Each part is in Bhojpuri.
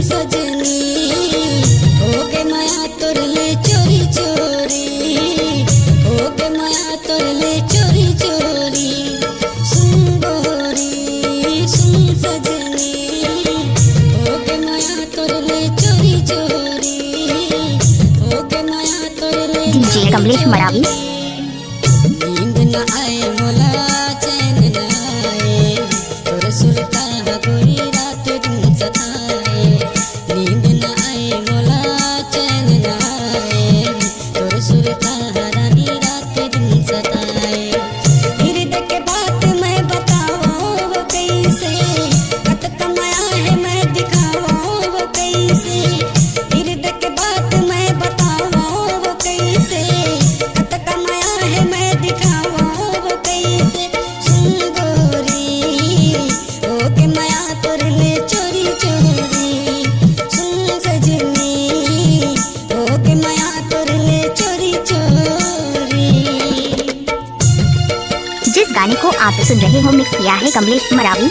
सजनी हो गे माया तोर ले चोरी चोरी हो गे माया तोर ले चोरी चोरी सुन गोरी सुन सजनी हो गे माया तोर ले चोरी चोरी हो गे माया तोर ले डीजे कमलेश मरावी। नींद न आए मोला चैन न आए तोर सुरता गोरी रात दिन सताए नींद न आए मोला चैन न आए तोर सुरता रानी रात दिन सताए हृदय के बात मैं बताऊं वो कैसे कत कमाया है मैं दिखाऊं वो कैसे हृदय के बात मैं बताऊं वो कैसे कत कमाया है मैं दिखाऊं वो कैसे सुन गोरी हो के माया तोर ले चोरी चोरी सुन सजनी हो के माया तोर ले चोरी चोरी। जिस गाने को आप सुन रहे हो मिक्स किया है कमलेश मरावी।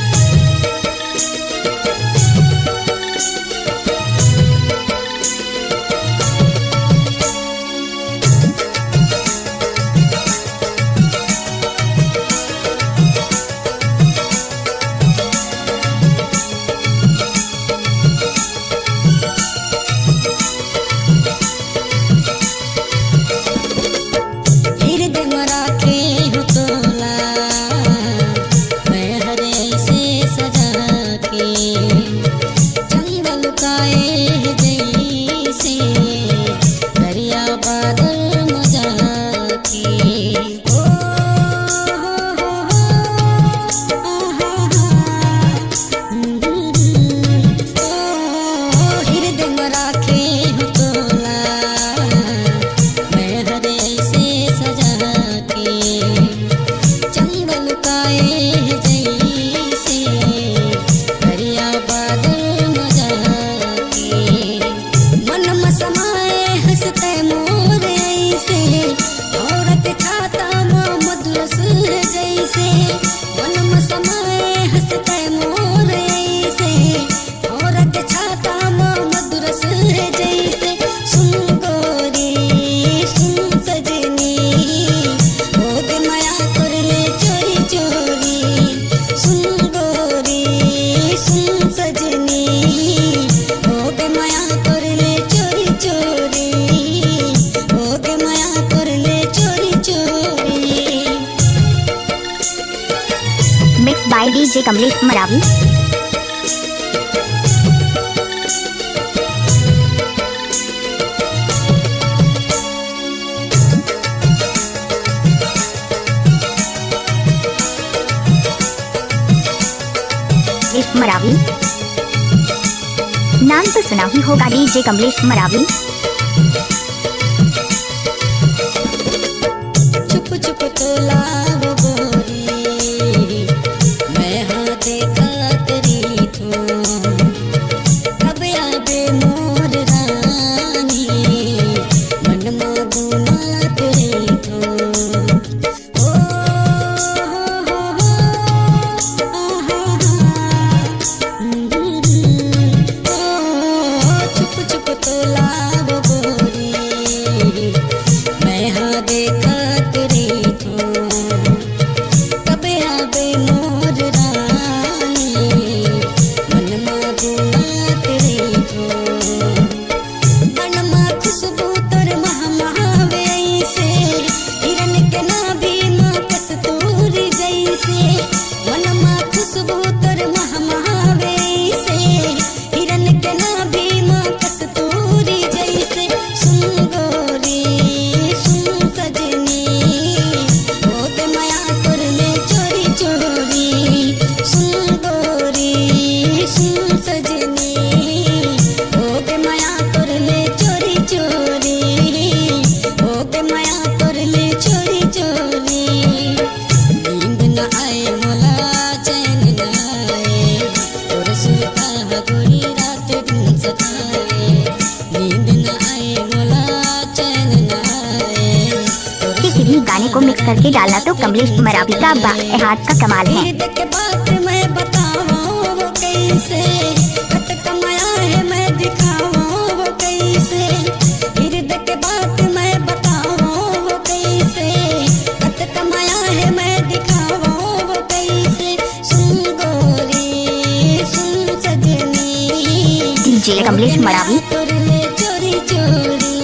हृदय में राखे हो तोला मैं हरे से सजा के चंद लुकाए जैसे दरिया बादल मजा के ओ हृदय में राखे हो तोला मैं हरे से सजा के चंद लुकाए जैसे दरिया बादल मजा के मन में समाए हंसते मोर ऐसे औरत छाता मधुर सुर जैसे मन में समाए हंसते मोर ऐसे औरत छाता मधुर सुर जैसे सुन गोरी सुन सजनी हो गे माया तोर ले चोरी चोरी सुन गोरी सुन सजनी हो गे माया तोर ले चोरी चोरी हो गे माया तोर ले चोरी चोरी। Mix by DJ Kamlesh Maravi. Kamlesh Maravi नाम तो सुना ही होगा डीजे कमलेश मरावी। चुप चुप तोला वो गोरी मैं हाँ देखा तेरी तो कब आबे मोर रानी मन में गुना तेरी तो ओ चुप चुप तोला वो गोरी मैं हाँ देखा तेरी तो कब आबे मोर रानी मन में गुना तेरी तो मन में खुशबू तोर महमावे ऐसे हिरन के नाभि में कस्तूरी जैसे मन में खुशबू तोर महमावे ऐसे हिरन के नाभि में कस्तूरी जैसे सुन गोरी सुन सजनी हो गे माया तोर ले चोरी चोरी सुन गोरी सुन सजनी हो गे माया तोर ले चोरी चोरी हो गे माया तोर ले चोरी चोरी नींद न आए मोला चैन न आए तोर सुरता गोरी रात दिन सताए नींद न आए मोला चैन न आए किसी भी गाने को मिक्स करके डालना तो कमलेश मरावी का बात का कमाल है। हृदय के बात मैं बताऊं वो कैसे कत कमाया है मैं कमलेश मरावी। तोरले चोरी चोरी